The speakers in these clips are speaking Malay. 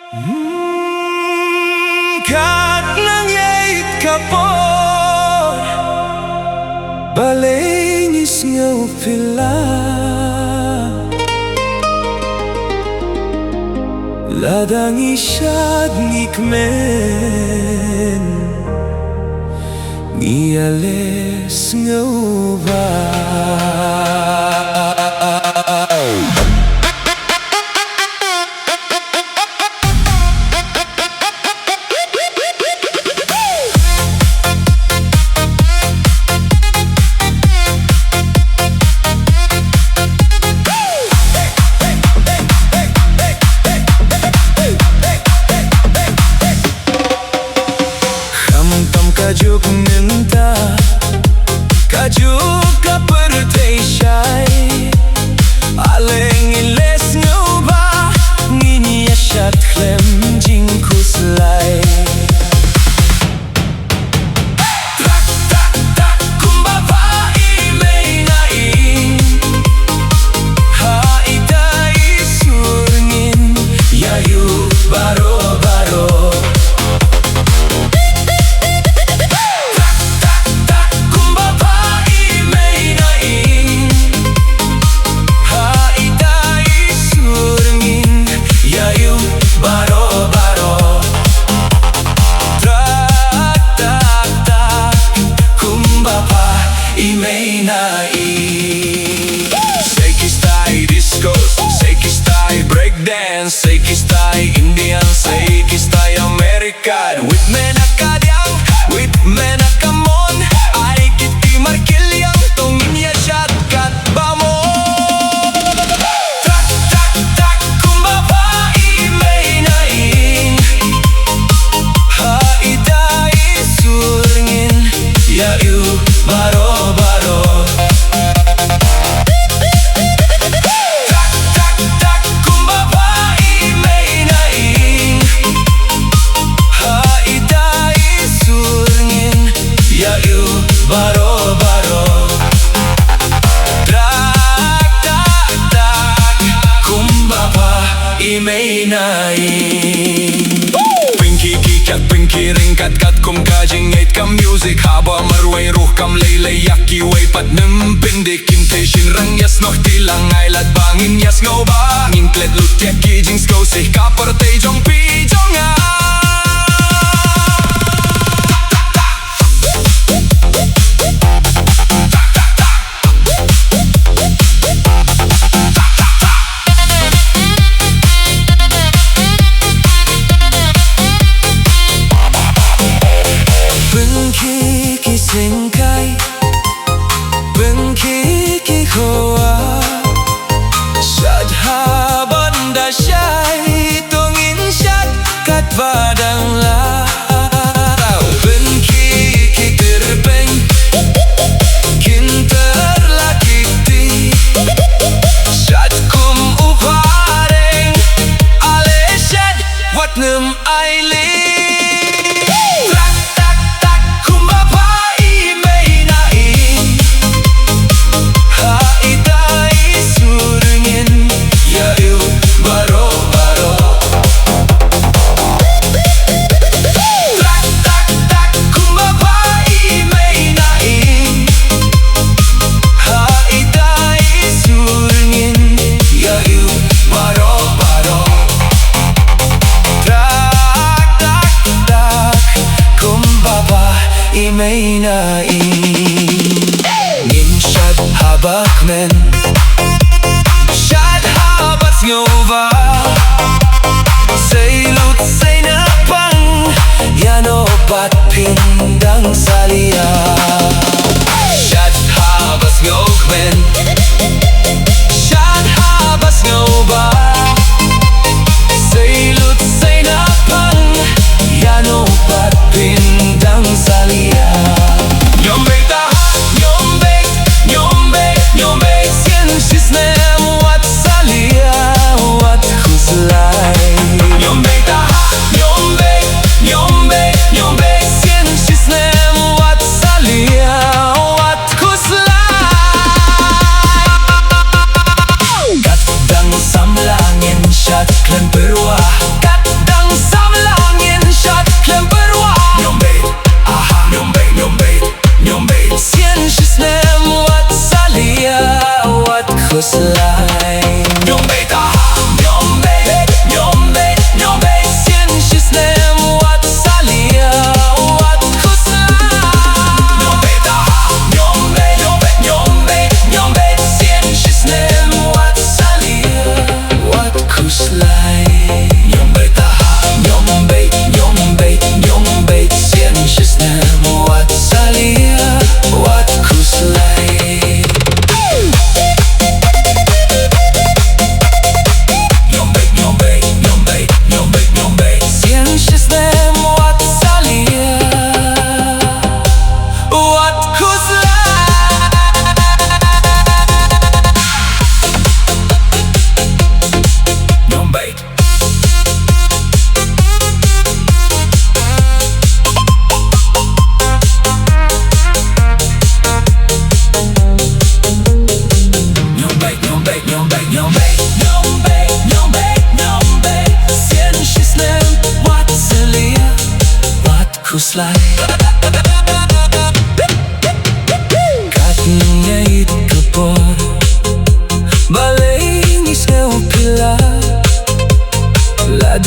Kat nang yait kapor Balengis nga upila Ladang isyad ngikmen Ngiyales nga uba Kajuk minta, kajuk ka perteshai Aleng iles ngoba, ngini asyat klem jingku selai Trak tak tak kumbaba imei naing Haidai surngin, yayu baro-baro Seiki style Indian, seiki style American With menakadyang, with menakamon Ay kiti markilyang, tongin ya syat kat bamon Trak tak tak kumbaba imei naing Haidai surngin, yayu baro-baro Baro-baro Trak tak tak kumbaba imei naing Pinky kikat pinky ringkat kat kum kajing ait kam music Haba marway ruh kam laylay yaki way pat nem pindik Intation rang yas noch tilang ailat bangin yas ngoba Ngingklet lut yaki jing sko sih kapartay jong pi jong Singkai Bengki ki khoa Syad haban da syai Tongin syad kat padang la Bengki ki terpeng Kinter lakiti Syad kum upareng Ale syad wat nem aili imei naing Ngin syad habak men Syad habat ngova Saylut say napang Yanobat pindang salia Syad habat ngok men Syad habat ngova Saylut say napang Yanobat pindang salia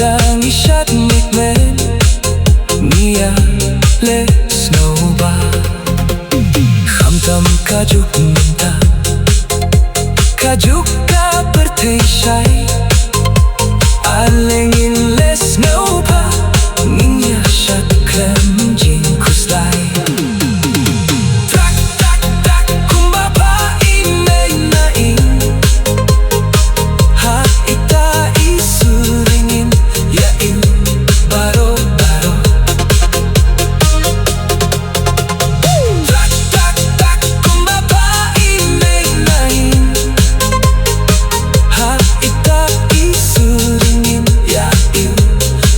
dang ishat mikmen Nia le snowba Hamtam kajuk minta Kajuk ka berteshai Alengin le snowba Nia shat klem jing kuslai Trak tak tak kumbapa imei naing Ha ita isuringin ya il baro baro Trak tak tak kumbapa imei naing Ha ita isuringin ya il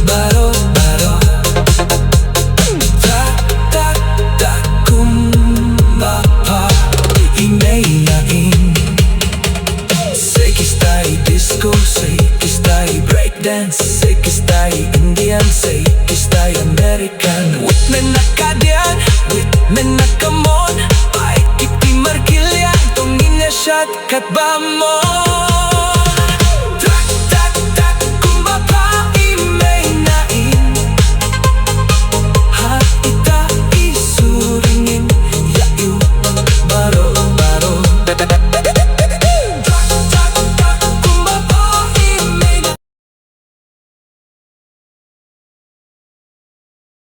baro baro Trak tak tak kumbapa imei naing Say kistai disco, say kistai breakdance, say kistai Indian, say kistai American. With men nakadian, with men nakamon, baik kiti markilyan, tongin niya siyat kat bamon.